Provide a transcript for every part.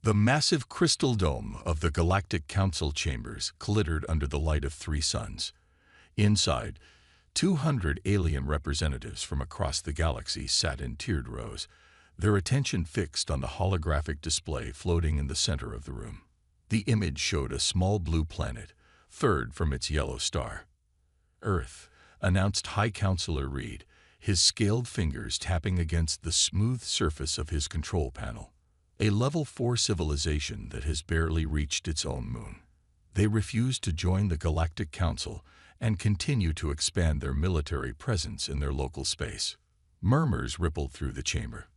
The massive crystal dome of the Galactic Council chambers glittered under the light of 3 suns. Inside, 200 alien representatives from across the galaxy sat in tiered rows, their attention fixed on the holographic display floating in the center of the room. The image showed a small blue planet, third from its yellow star. Earth, announced High Counselor Reed, his scaled fingers tapping against the smooth surface of his control panel. A level 4 civilization that has barely reached its own moon. They refuse to join the Galactic Council and continue to expand their military presence in their local space. Murmurs rippled through the chamber.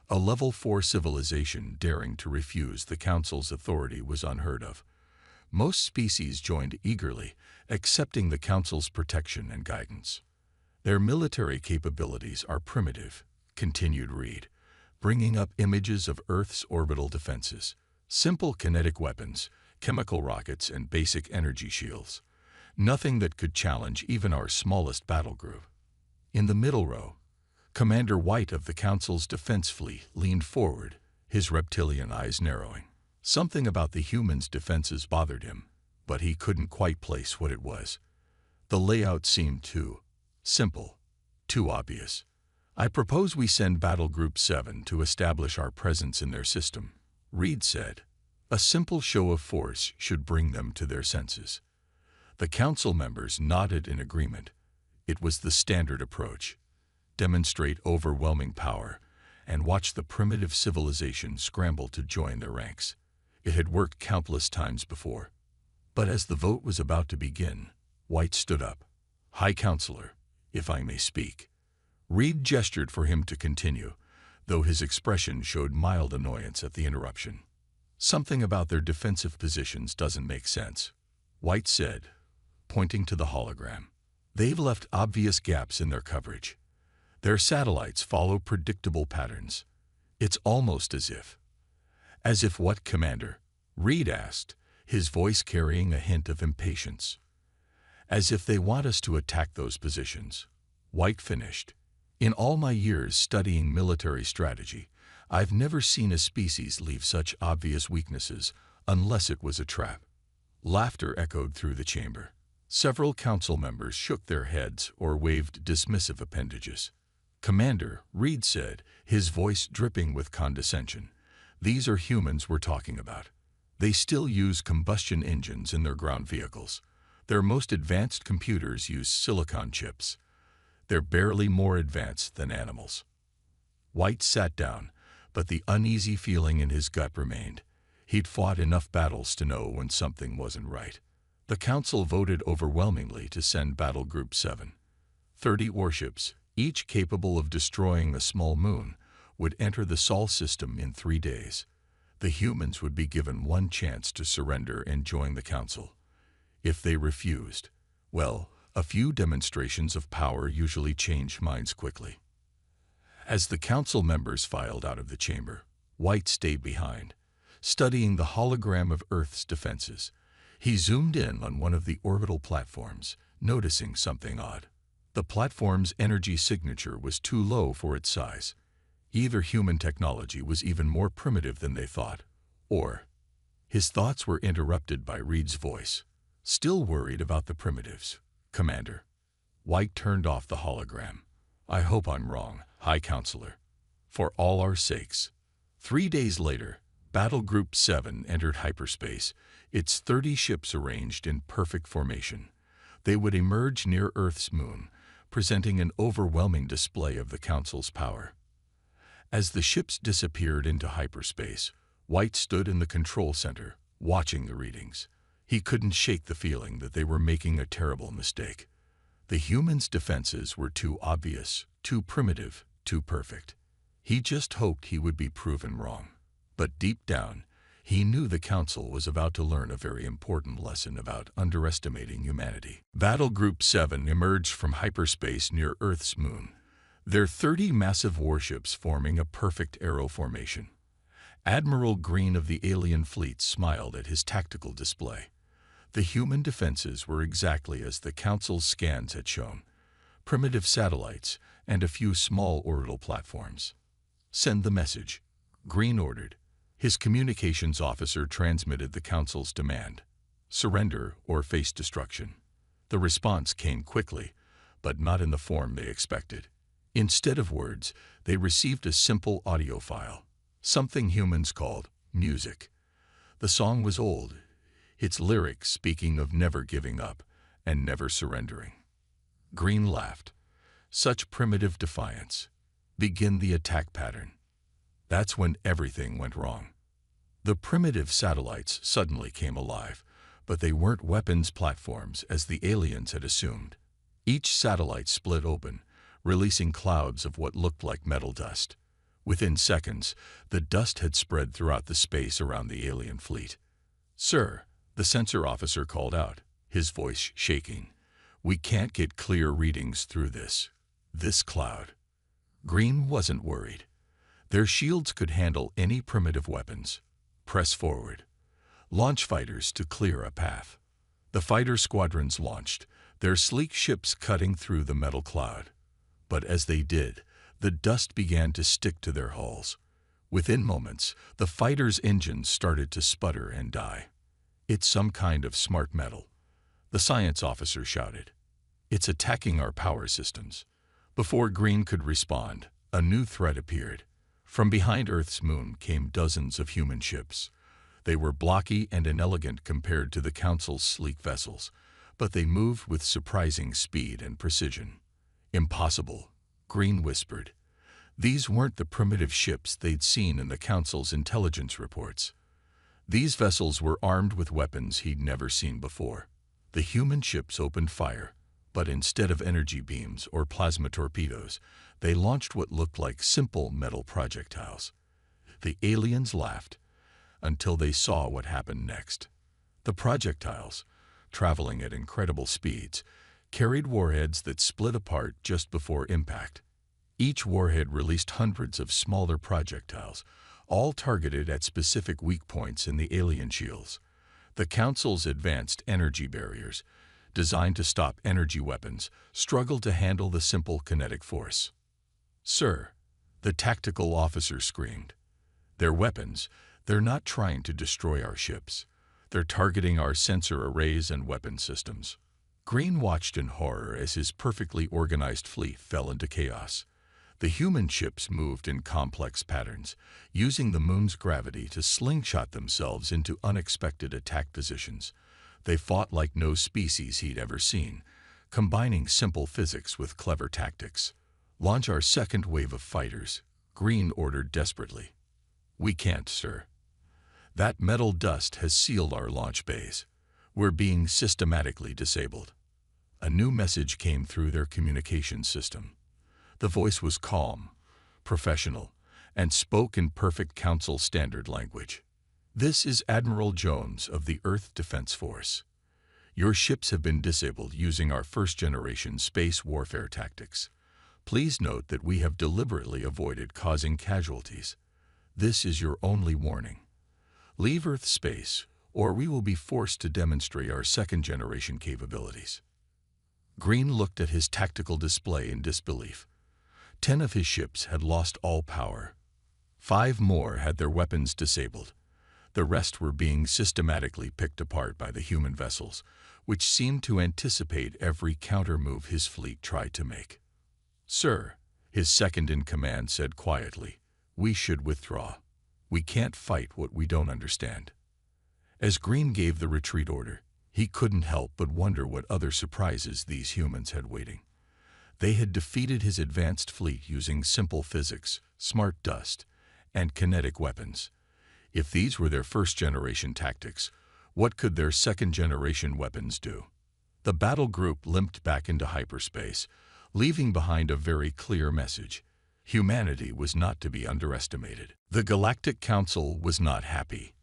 A level 4 civilization daring to refuse the Council's authority was unheard of. Most species joined eagerly, accepting the Council's protection and guidance. Their military capabilities are primitive, continued Reed, bringing up images of Earth's orbital defenses, simple kinetic weapons, chemical rockets, and basic energy shields. Nothing that could challenge even our smallest battle group. In the middle row, Commander White of the Council's defense fleet leaned forward, his reptilian eyes narrowing. Something about the humans' defenses bothered him, but he couldn't quite place what it was. The layout seemed too simple, too obvious. I propose we send Battle Group 7 to establish our presence in their system, Reed said. A simple show of force should bring them to their senses. The Council members nodded in agreement. It was the standard approach. Demonstrate overwhelming power and watch the primitive civilization scramble to join their ranks. It had worked countless times before. But as the vote was about to begin, White stood up. High Counselor, if I may speak. Reed gestured for him to continue, though his expression showed mild annoyance at the interruption. Something about their defensive positions doesn't make sense, White said, pointing to the hologram. They've left obvious gaps in their coverage. Their satellites follow predictable patterns. It's almost as if what, Commander? Reed asked, his voice carrying a hint of impatience. As if they want us to attack those positions, White finished. In all my years studying military strategy, I've never seen a species leave such obvious weaknesses unless it was a trap. Laughter echoed through the chamber. Several council members shook their heads or waved dismissive appendages. Commander, Reed said, his voice dripping with condescension, these are humans we're talking about. They still use combustion engines in their ground vehicles. Their most advanced computers use silicon chips. They're barely more advanced than animals. White sat down, but the uneasy feeling in his gut remained. He'd fought enough battles to know when something wasn't right. The Council voted overwhelmingly to send Battle Group 7. 30 warships, each capable of destroying a small moon, would enter the Sol system in 3 days. The humans would be given one chance to surrender and join the Council. If they refused, well, a few demonstrations of power usually change minds quickly. As the Council members filed out of the chamber, White stayed behind, studying the hologram of Earth's defenses. He zoomed in on one of the orbital platforms, noticing something odd. The platform's energy signature was too low for its size. Either human technology was even more primitive than they thought, or... His thoughts were interrupted by Reed's voice. Still worried about the primitives, Commander? White turned off the hologram. I hope I'm wrong, High Counselor. For all our sakes. 3 days later, Battle Group 7 entered hyperspace, its 30 ships arranged in perfect formation. They would emerge near Earth's moon, presenting an overwhelming display of the Council's power. As the ships disappeared into hyperspace, White stood in the control center, watching the readings. He couldn't shake the feeling that they were making a terrible mistake. The humans' defenses were too obvious, too primitive, too perfect. He just hoped he would be proven wrong. But deep down, he knew the Council was about to learn a very important lesson about underestimating humanity. Battle Group 7 emerged from hyperspace near Earth's moon, their 30 massive warships forming a perfect arrow formation. Admiral Green of the alien fleet smiled at his tactical display. The human defenses were exactly as the Council's scans had shown. Primitive satellites and a few small orbital platforms. Send the message, Green ordered, His communications officer transmitted the Council's demand: surrender or face destruction. The response came quickly, but not in the form they expected. Instead of words, they received a simple audio file, something humans called music. The song was old, its lyrics speaking of never giving up and never surrendering. Green laughed. Such primitive defiance. Begin the attack pattern. That's when everything went wrong. The primitive satellites suddenly came alive, but they weren't weapons platforms as the aliens had assumed. Each satellite split open, releasing clouds of what looked like metal dust. Within seconds, the dust had spread throughout the space around the alien fleet. "Sir," the sensor officer called out, his voice shaking, "we can't get clear readings through this cloud." Green wasn't worried. Their shields could handle any primitive weapons. Press forward. Launch fighters to clear a path. The fighter squadrons launched, their sleek ships cutting through the metal cloud. But as they did, the dust began to stick to their hulls. Within moments, the fighters' engines started to sputter and die. "It's some kind of smart metal," the science officer shouted. "It's attacking our power systems." Before Green could respond, a new threat appeared. From behind Earth's moon came dozens of human ships. They were blocky and inelegant compared to the Council's sleek vessels, but they moved with surprising speed and precision. "Impossible," Green whispered. These weren't the primitive ships they'd seen in the Council's intelligence reports. These vessels were armed with weapons he'd never seen before. The human ships opened fire, but instead of energy beams or plasma torpedoes, they launched what looked like simple metal projectiles. The aliens laughed until they saw what happened next. The projectiles, traveling at incredible speeds, carried warheads that split apart just before impact. Each warhead released hundreds of smaller projectiles, all targeted at specific weak points in the alien shields. The Council's advanced energy barriers, designed to stop energy weapons, struggled to handle the simple kinetic force. "Sir," the tactical officer screamed. "Their weapons, they're not trying to destroy our ships. They're targeting our sensor arrays and weapon systems." Green watched in horror as his perfectly organized fleet fell into chaos. The human ships moved in complex patterns, using the moon's gravity to slingshot themselves into unexpected attack positions. They fought like no species he'd ever seen, combining simple physics with clever tactics. "Launch our second wave of fighters," Green ordered desperately. "We can't, sir. That metal dust has sealed our launch bays. We're being systematically disabled." A new message came through their communications system. The voice was calm, professional, and spoke in perfect Council standard language. "This is Admiral Jones of the Earth Defense Force. Your ships have been disabled using our first-generation space warfare tactics. Please note that we have deliberately avoided causing casualties. This is your only warning. Leave Earth space, or we will be forced to demonstrate our second-generation capabilities." Green looked at his tactical display in disbelief. 10 of his ships had lost all power. 5 more had their weapons disabled. The rest were being systematically picked apart by the human vessels, which seemed to anticipate every counter-move his fleet tried to make. "Sir," his second-in-command said quietly, "we should withdraw. We can't fight what we don't understand." As Green gave the retreat order, he couldn't help but wonder what other surprises these humans had waiting. They had defeated his advanced fleet using simple physics, smart dust, and kinetic weapons. If these were their first-generation tactics, what could their second-generation weapons do? The battle group limped back into hyperspace, leaving behind a very clear message. Humanity was not to be underestimated. The Galactic Council was not happy.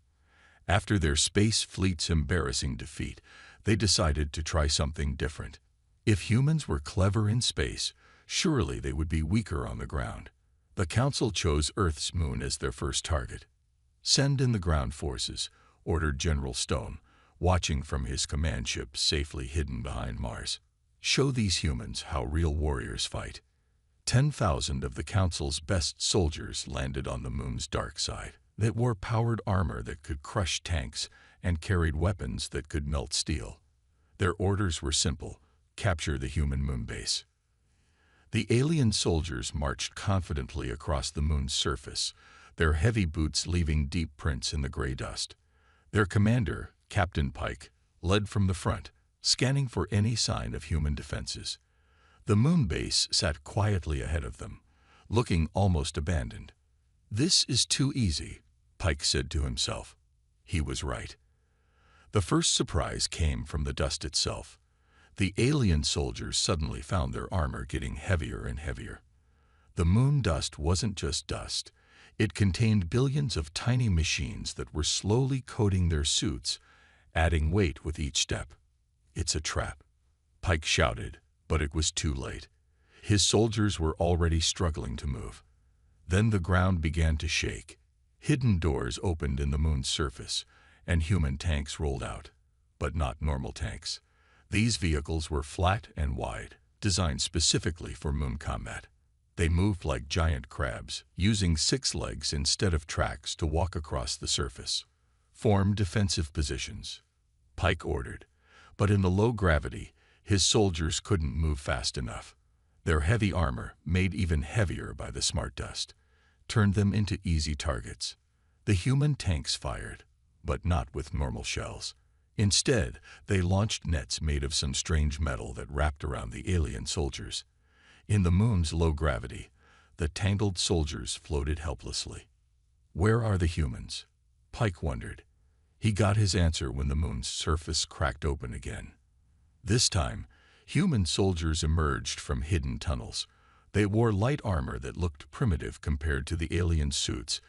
After their space fleet's embarrassing defeat, they decided to try something different. If humans were clever in space, surely they would be weaker on the ground. The Council chose Earth's moon as their first target. "Send in the ground forces," ordered General Stone, watching from his command ship safely hidden behind Mars. "Show these humans how real warriors fight." 10,000 of the Council's best soldiers landed on the moon's dark side. They wore powered armor that could crush tanks and carried weapons that could melt steel. Their orders were simple: capture the human moon base. The alien soldiers marched confidently across the moon's surface, their heavy boots leaving deep prints in the gray dust. Their commander, Captain Pike, led from the front, scanning for any sign of human defenses. The moon base sat quietly ahead of them, looking almost abandoned. "This is too easy," Pike said to himself. He was right. The first surprise came from the dust itself. The alien soldiers suddenly found their armor getting heavier and heavier. The moon dust wasn't just dust. It contained billions of tiny machines that were slowly coating their suits, adding weight with each step. "It's a trap," Pike shouted, but it was too late. His soldiers were already struggling to move. Then the ground began to shake. Hidden doors opened in the moon's surface, and human tanks rolled out. But not normal tanks. These vehicles were flat and wide, designed specifically for moon combat. They moved like giant crabs, using 6 legs instead of tracks to walk across the surface. "Form defensive positions," Pike ordered. But in the low gravity, his soldiers couldn't move fast enough. Their heavy armor, made even heavier by the smart dust, turned them into easy targets. The human tanks fired, but not with normal shells. Instead, they launched nets made of some strange metal that wrapped around the alien soldiers. In the moon's low gravity, the tangled soldiers floated helplessly. "Where are the humans?" Pike wondered. He got his answer when the moon's surface cracked open again. This time, human soldiers emerged from hidden tunnels. They wore light armor that looked primitive compared to the alien suits,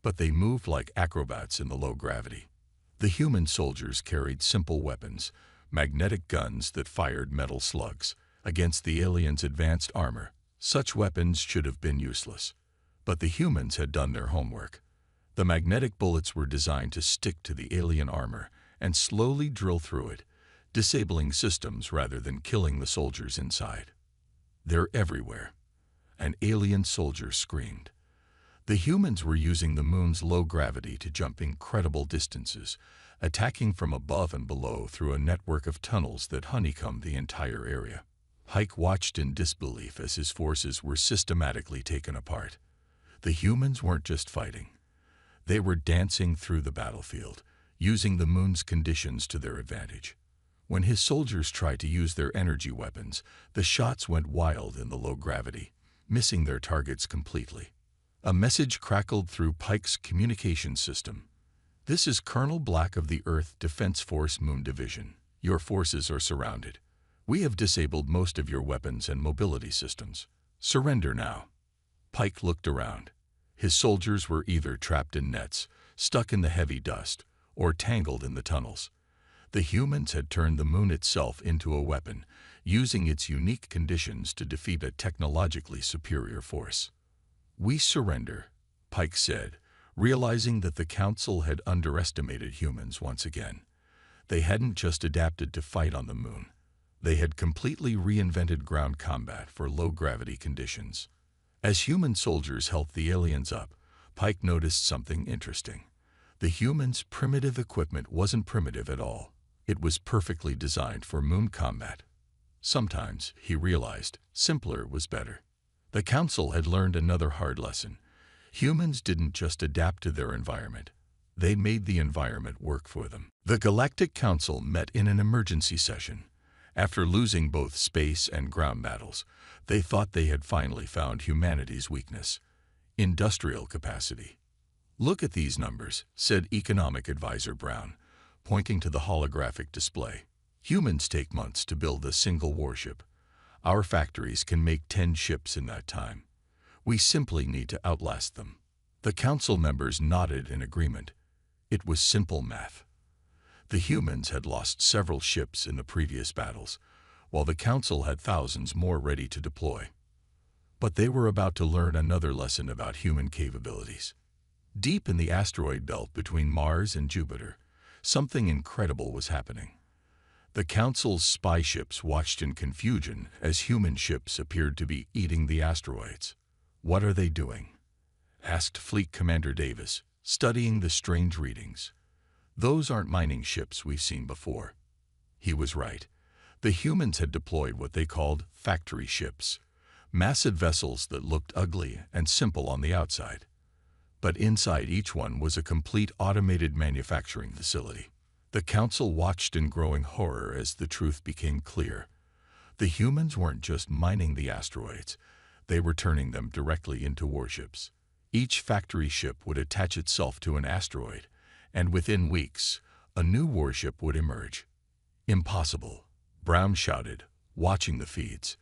but they moved like acrobats in the low gravity. The human soldiers carried simple weapons, magnetic guns that fired metal slugs. Against the aliens' advanced armor, such weapons should have been useless. But the humans had done their homework. The magnetic bullets were designed to stick to the alien armor and slowly drill through it, disabling systems rather than killing the soldiers inside. "They're everywhere," an alien soldier screamed. The humans were using the moon's low gravity to jump incredible distances, attacking from above and below through a network of tunnels that honeycombed the entire area. Pike watched in disbelief as his forces were systematically taken apart. The humans weren't just fighting. They were dancing through the battlefield, using the moon's conditions to their advantage. When his soldiers tried to use their energy weapons, the shots went wild in the low gravity, missing their targets completely. A message crackled through Pike's communication system. "This is Colonel Black of the Earth Defense Force Moon Division. Your forces are surrounded. We have disabled most of your weapons and mobility systems. Surrender now." Pike looked around. His soldiers were either trapped in nets, stuck in the heavy dust, or tangled in the tunnels. The humans had turned the moon itself into a weapon, using its unique conditions to defeat a technologically superior force. "We surrender," Pike said, realizing that the Council had underestimated humans once again. They hadn't just adapted to fight on the moon. They had completely reinvented ground combat for low-gravity conditions. As human soldiers helped the aliens up, Pike noticed something interesting. The humans' primitive equipment wasn't primitive at all. It was perfectly designed for moon combat. Sometimes, he realized, simpler was better. The Council had learned another hard lesson. Humans didn't just adapt to their environment. They made the environment work for them. The Galactic Council met in an emergency session. After losing both space and ground battles, they thought they had finally found humanity's weakness: industrial capacity. "Look at these numbers," said Economic Advisor Brown, pointing to the holographic display. "Humans take months to build a single warship. Our factories can make 10 ships in that time. We simply need to outlast them." The Council members nodded in agreement. It was simple math. The humans had lost several ships in the previous battles, while the Council had thousands more ready to deploy. But they were about to learn another lesson about human capabilities. Deep in the asteroid belt between Mars and Jupiter, something incredible was happening. The Council's spy ships watched in confusion as human ships appeared to be eating the asteroids. "What are they doing?" asked Fleet Commander Davis, studying the strange readings. Those aren't mining ships we've seen before. He was right. The humans had deployed what they called factory ships, massive vessels that looked ugly and simple on the outside. But inside each one was a complete automated manufacturing facility. The council watched in growing horror as the truth became clear. The humans weren't just mining the asteroids, they were turning them directly into warships. Each factory ship would attach itself to an asteroid, and within weeks, a new warship would emerge. Impossible, Brown shouted, watching the feeds.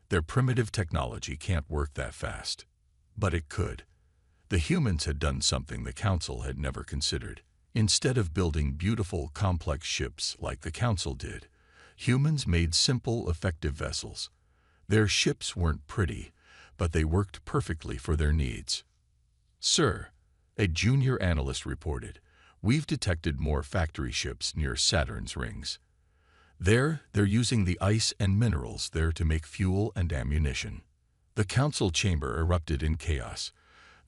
Their primitive technology can't work that fast. But it could. The humans had done something the Council had never considered. Instead of building beautiful, complex ships like the Council did, humans made simple, effective vessels. Their ships weren't pretty, but they worked perfectly for their needs. "Sir," a junior analyst reported, "we've detected more factory ships near Saturn's rings. They're using the ice and minerals there to make fuel and ammunition." The council chamber erupted in chaos.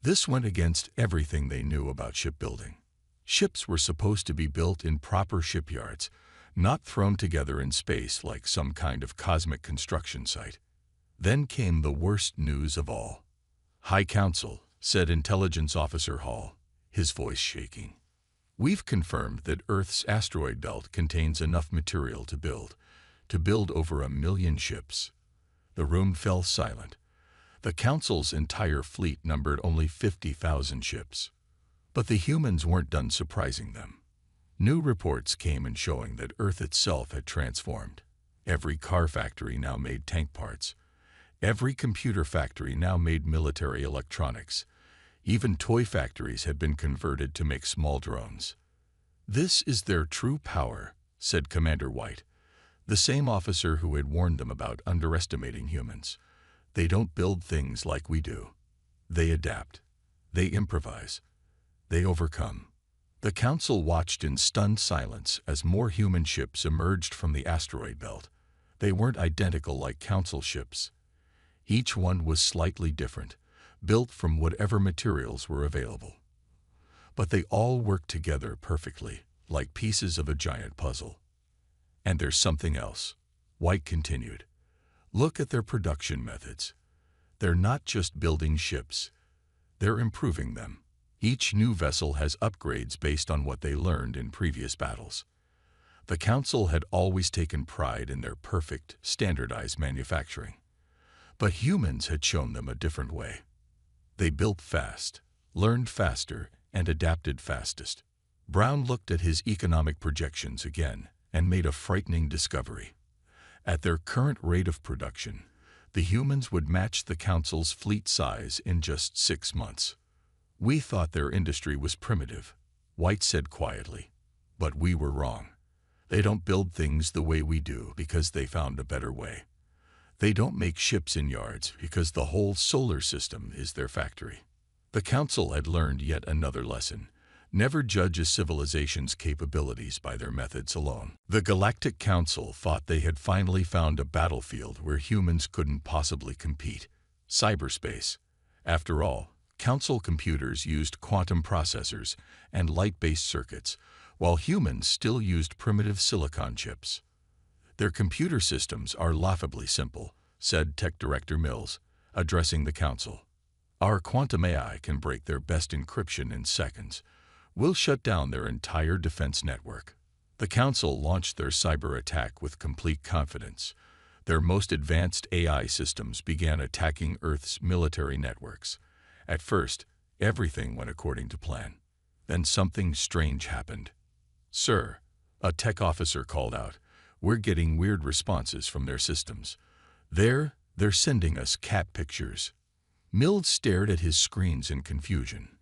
This went against everything they knew about shipbuilding. Ships were supposed to be built in proper shipyards, not thrown together in space like some kind of cosmic construction site. Then came the worst news of all. "High Council," said Intelligence Officer Hall, his voice shaking. "We've confirmed that Earth's asteroid belt contains enough material to build over 1 million ships." The room fell silent. The Council's entire fleet numbered only 50,000 ships. But the humans weren't done surprising them. New reports came in showing that Earth itself had transformed. Every car factory now made tank parts. Every computer factory now made military electronics. Even toy factories had been converted to make small drones. "This is their true power," said Commander White, the same officer who had warned them about underestimating humans. "They don't build things like we do. They adapt. They improvise. They overcome." The Council watched in stunned silence as more human ships emerged from the asteroid belt. They weren't identical like Council ships. Each one was slightly different, built from whatever materials were available. But they all worked together perfectly, like pieces of a giant puzzle. "And there's something else," White continued. "Look at their production methods. They're not just building ships. They're improving them. Each new vessel has upgrades based on what they learned in previous battles." The Council had always taken pride in their perfect, standardized manufacturing. But humans had shown them a different way. They built fast, learned faster, and adapted fastest. Brown looked at his economic projections again and made a frightening discovery. At their current rate of production, the humans would match the Council's fleet size in just 6 months. "We thought their industry was primitive," White said quietly, "but we were wrong. They don't build things the way we do because they found a better way. They don't make ships in yards because the whole solar system is their factory." The Council had learned yet another lesson. Never judge a civilization's capabilities by their methods alone. The Galactic Council thought they had finally found a battlefield where humans couldn't possibly compete: cyberspace. After all, Council computers used quantum processors and light-based circuits, while humans still used primitive silicon chips. "Their computer systems are laughably simple," said Tech Director Mills, addressing the Council. "Our quantum AI can break their best encryption in seconds. We'll shut down their entire defense network." The Council launched their cyber attack with complete confidence. Their most advanced AI systems began attacking Earth's military networks. At first, everything went according to plan. Then something strange happened. "Sir," a tech officer called out, "we're getting weird responses from their systems. They're sending us cat pictures." Mills stared at his screens in confusion.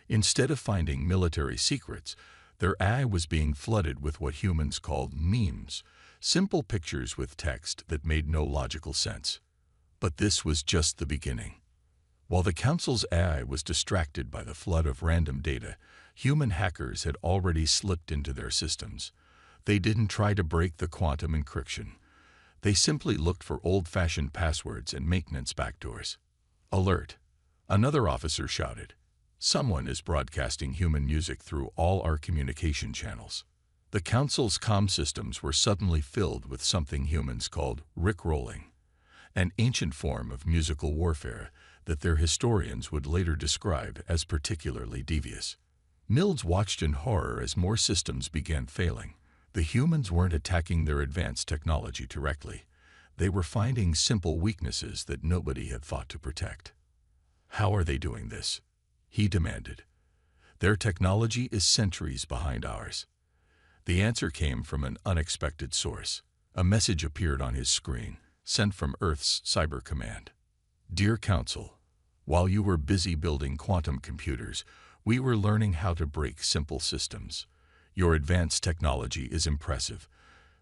Instead of finding military secrets, their AI was being flooded with what humans called memes, simple pictures with text that made no logical sense. But this was just the beginning. While the Council's AI was distracted by the flood of random data, human hackers had already slipped into their systems. They didn't try to break the quantum encryption. They simply looked for old-fashioned passwords and maintenance backdoors. "Alert!" another officer shouted. Someone is broadcasting human music through all our communication channels. The Council's comm systems were suddenly filled with something humans called rickrolling, an ancient form of musical warfare that their historians would later describe as particularly devious. Mills watched in horror as more systems began failing. The humans weren't attacking their advanced technology directly. They were finding simple weaknesses that nobody had thought to protect. How are they doing this? He demanded. Their technology is centuries behind ours. The answer came from an unexpected source. A message appeared on his screen, sent from Earth's cyber command. Dear Council, while you were busy building quantum computers, we were learning how to break simple systems. Your advanced technology is impressive,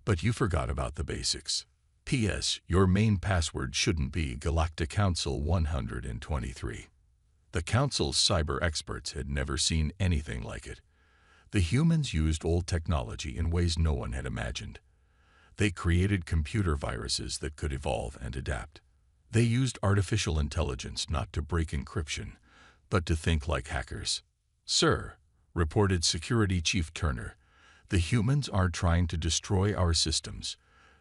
but you forgot about the basics. P.S. Your main password shouldn't be Galactic Council 123. The Council's cyber experts had never seen anything like it. The humans used old technology in ways no one had imagined. They created computer viruses that could evolve and adapt. They used artificial intelligence not to break encryption, but to think like hackers. Sir, reported Security Chief Turner, the humans aren't trying to destroy our systems.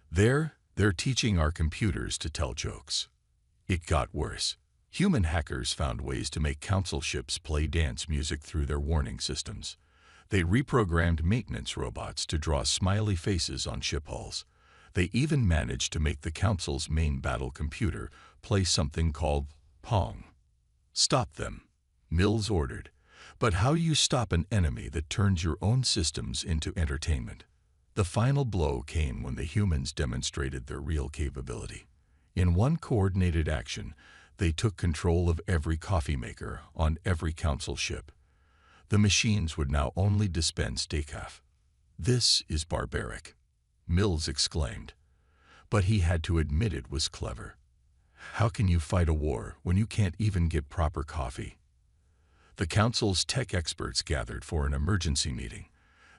They're teaching our computers to tell jokes. It got worse. Human hackers found ways to make council ships play dance music through their warning systems. They reprogrammed maintenance robots to draw smiley faces on ship hulls. They even managed to make the council's main battle computer play something called Pong. Stop them, Mills ordered. But how do you stop an enemy that turns your own systems into entertainment? The final blow came when the humans demonstrated their real capability. In one coordinated action, they took control of every coffee maker on every council ship. The machines would now only dispense decaf. This is barbaric, Mills exclaimed. But he had to admit it was clever. How can you fight a war when you can't even get proper coffee? The Council's tech experts gathered for an emergency meeting.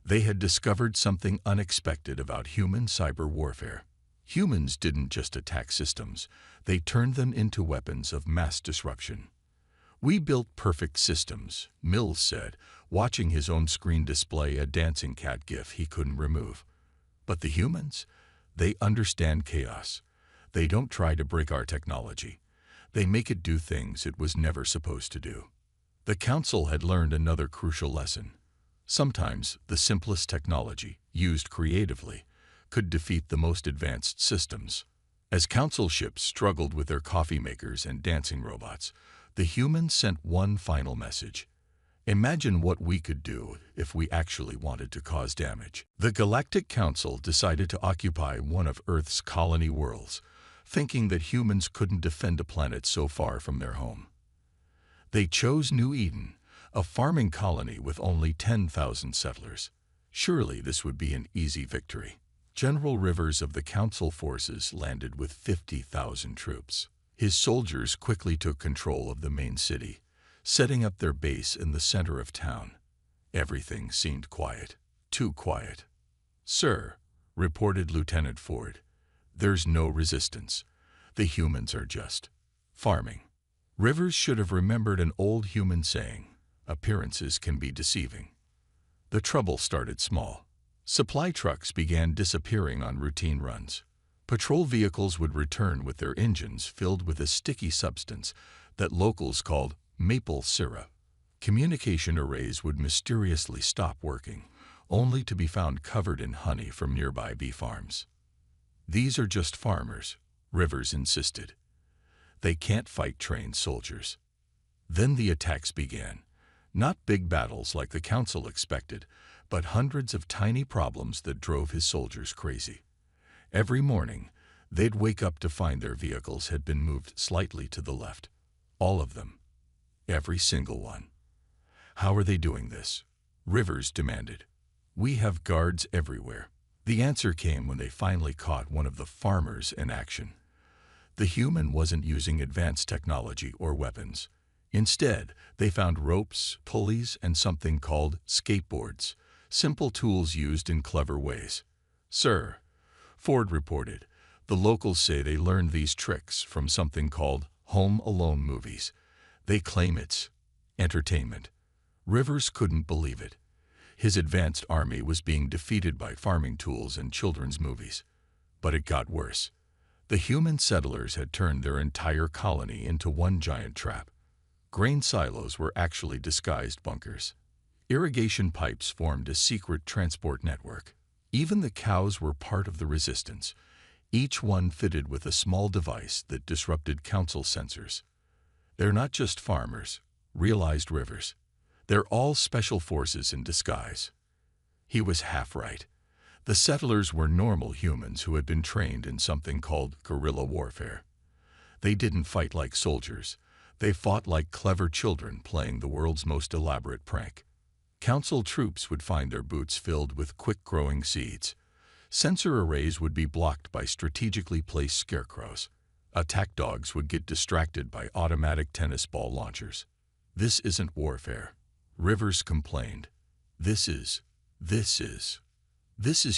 They had discovered something unexpected about human cyber warfare. Humans didn't just attack systems, they turned them into weapons of mass disruption. We built perfect systems, Mills said, watching his own screen display a dancing cat gif he couldn't remove. But the humans? They understand chaos. They don't try to break our technology. They make it do things it was never supposed to do. The Council had learned another crucial lesson. Sometimes the simplest technology, used creatively, could defeat the most advanced systems. As council ships struggled with their coffee makers and dancing robots, the humans sent one final message. Imagine what we could do if we actually wanted to cause damage. The Galactic Council decided to occupy one of Earth's colony worlds, thinking that humans couldn't defend a planet so far from their home. They chose New Eden, a farming colony with only 10,000 settlers. Surely this would be an easy victory. General Rivers of the Council forces landed with 50,000 troops. His soldiers quickly took control of the main city, setting up their base in the center of town. Everything seemed quiet, too quiet. Sir, reported Lieutenant Ford, there's no resistance. The humans are just farming. Rivers should have remembered an old human saying, appearances can be deceiving. The trouble started small. Supply trucks began disappearing on routine runs. Patrol vehicles would return with their engines filled with a sticky substance that locals called maple syrup. Communication arrays would mysteriously stop working, only to be found covered in honey from nearby bee farms. These are just farmers, Rivers insisted. They can't fight trained soldiers. Then the attacks began. Not big battles like the Council expected, but hundreds of tiny problems that drove his soldiers crazy. Every morning, they'd wake up to find their vehicles had been moved slightly to the left. All of them. Every single one. How are they doing this? Rivers demanded. We have guards everywhere. The answer came when they finally caught one of the farmers in action. The human wasn't using advanced technology or weapons. Instead, they found ropes, pulleys, and something called skateboards, simple tools used in clever ways. Sir, Ford reported, the locals say they learned these tricks from something called Home Alone movies. They claim it's Entertainment. Rivers couldn't believe it. His advanced army was being defeated by farming tools and children's movies. But it got worse. The human settlers had turned their entire colony into one giant trap. Grain silos were actually disguised bunkers. Irrigation pipes formed a secret transport network. Even the cows were part of the resistance, each one fitted with a small device that disrupted council sensors. They're not just farmers, realized Rivers. They're all special forces in disguise. He was half right. The settlers were normal humans who had been trained in something called guerrilla warfare. They didn't fight like soldiers. They fought like clever children playing the world's most elaborate prank. Council troops would find their boots filled with quick-growing seeds. Sensor arrays would be blocked by strategically placed scarecrows. Attack dogs would get distracted by automatic tennis ball launchers. This isn't warfare, Rivers complained. This is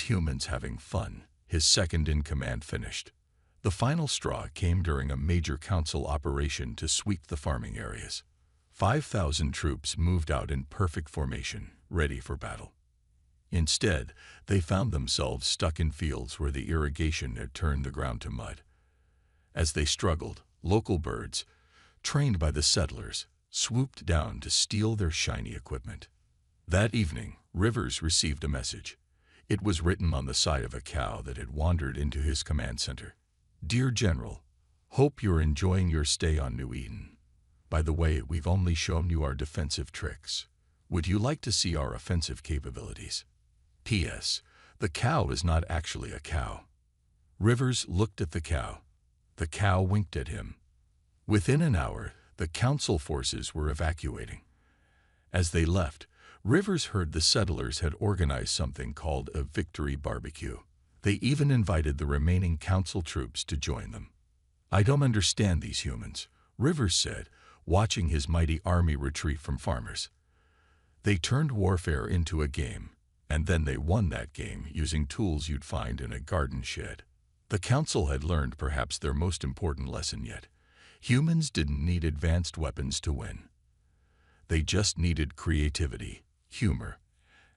humans having fun, his second-in-command finished. The final straw came during a major council operation to sweep the farming areas. 5,000 troops moved out in perfect formation, ready for battle. Instead, they found themselves stuck in fields where the irrigation had turned the ground to mud. As they struggled, local birds, trained by the settlers, swooped down to steal their shiny equipment. That evening, Rivers received a message. It was written on the side of a cow that had wandered into his command center. Dear General, hope you're enjoying your stay on New Eden. By the way, we've only shown you our defensive tricks. Would you like to see our offensive capabilities? P.S. The cow is not actually a cow. Rivers looked at the cow. The cow winked at him. Within an hour, the council forces were evacuating. As they left, Rivers heard the settlers had organized something called a victory barbecue. They even invited the remaining council troops to join them. I don't understand these humans, Rivers said, watching his mighty army retreat from farmers. They turned warfare into a game, and then they won that game using tools you'd find in a garden shed. The council had learned perhaps their most important lesson yet. Humans didn't need advanced weapons to win. They just needed creativity, humor,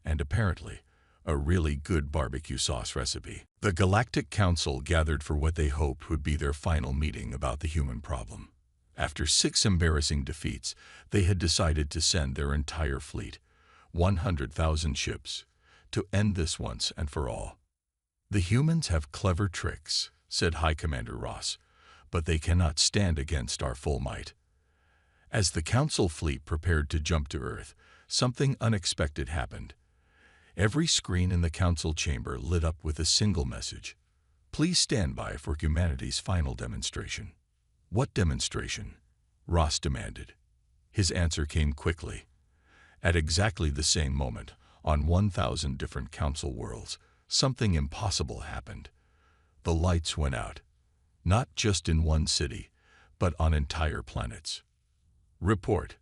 and apparently, a really good barbecue sauce recipe. The Galactic Council gathered for what they hoped would be their final meeting about the human problem. After 6 embarrassing defeats, they had decided to send their entire fleet, 100,000 ships, to end this once and for all. The humans have clever tricks, said High Commander Ross, but they cannot stand against our full might. As the Council fleet prepared to jump to Earth, something unexpected happened. Every screen in the Council chamber lit up with a single message. Please stand by for humanity's final demonstration. What demonstration? Ross demanded. His answer came quickly. At exactly the same moment, on 1,000 different Council worlds, something impossible happened. The lights went out. Not just in one city, but on entire planets. Report,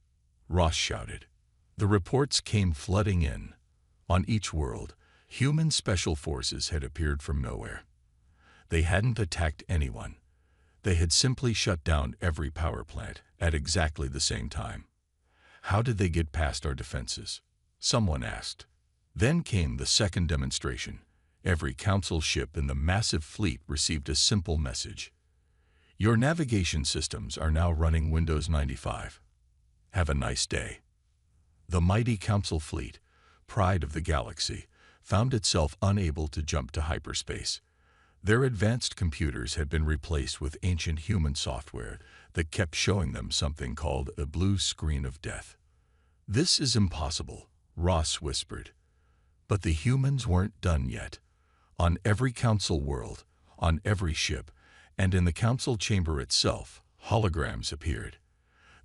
Ross shouted. The reports came flooding in. On each world, human special forces had appeared from nowhere. They hadn't attacked anyone. They had simply shut down every power plant at exactly the same time. How did they get past our defenses? Someone asked. Then came the second demonstration. Every council ship in the massive fleet received a simple message. Your navigation systems are now running Windows 95. Have a nice day. The mighty council fleet, pride of the galaxy, found itself unable to jump to hyperspace. Their advanced computers had been replaced with ancient human software that kept showing them something called a blue screen of death. This is impossible, Ross whispered. But the humans weren't done yet. On every council world, on every ship, and in the council chamber itself, holograms appeared.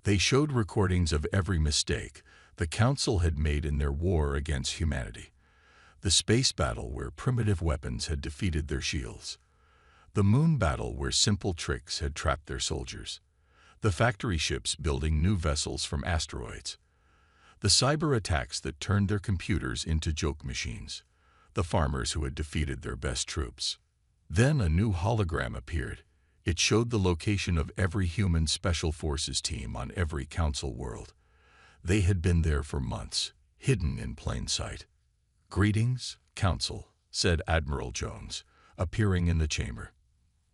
They showed recordings of every mistake the council had made in their war against humanity. The space battle where primitive weapons had defeated their shields. The moon battle where simple tricks had trapped their soldiers. The factory ships building new vessels from asteroids. The cyber attacks that turned their computers into joke machines. The farmers who had defeated their best troops. Then a new hologram appeared. It showed the location of every human special forces team on every council world. They had been there for months, hidden in plain sight. "Greetings, Council," said Admiral Jones, appearing in the chamber.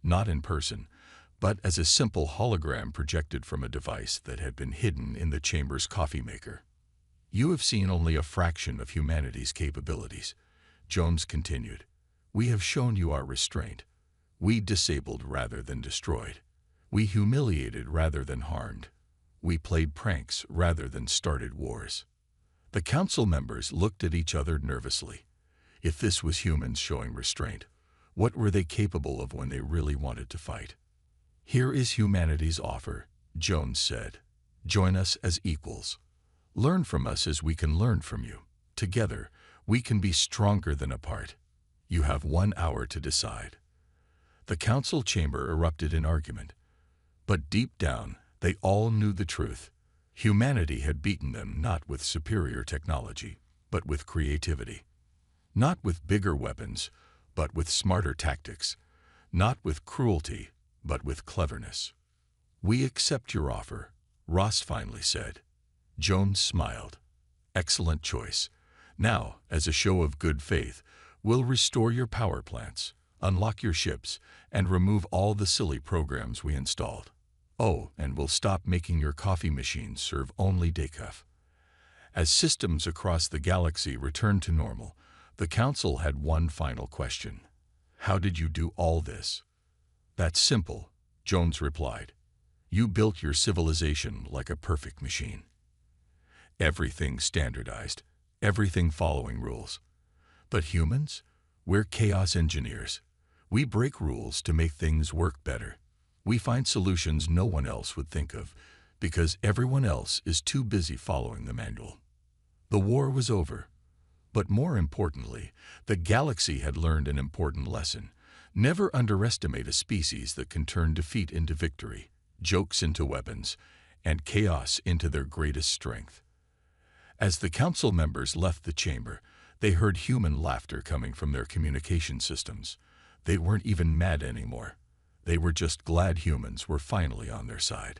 Not in person, but as a simple hologram projected from a device that had been hidden in the chamber's coffee maker. "You have seen only a fraction of humanity's capabilities," Jones continued. "We have shown you our restraint. We disabled rather than destroyed. We humiliated rather than harmed. We played pranks rather than started wars." The council members looked at each other nervously. If this was humans showing restraint, what were they capable of when they really wanted to fight? "Here is humanity's offer," Jones said. "Join us as equals. Learn from us as we can learn from you. Together, we can be stronger than apart. You have 1 hour to decide." The council chamber erupted in argument. But deep down, they all knew the truth. Humanity had beaten them not with superior technology, but with creativity. Not with bigger weapons, but with smarter tactics. Not with cruelty, but with cleverness. "We accept your offer," Ross finally said. Jones smiled. "Excellent choice. Now, as a show of good faith, we'll restore your power plants, unlock your ships, and remove all the silly programs we installed. Oh, and we'll stop making your coffee machines serve only decaf." As systems across the galaxy returned to normal, the Council had one final question. "How did you do all this?" "That's simple," Jones replied. "You built your civilization like a perfect machine. Everything standardized, everything following rules. But humans? We're chaos engineers. We break rules to make things work better. We find solutions no one else would think of, because everyone else is too busy following the manual." The war was over. But more importantly, the galaxy had learned an important lesson. Never underestimate a species that can turn defeat into victory, jokes into weapons, and chaos into their greatest strength. As the council members left the chamber, they heard human laughter coming from their communication systems. They weren't even mad anymore. They were just glad humans were finally on their side.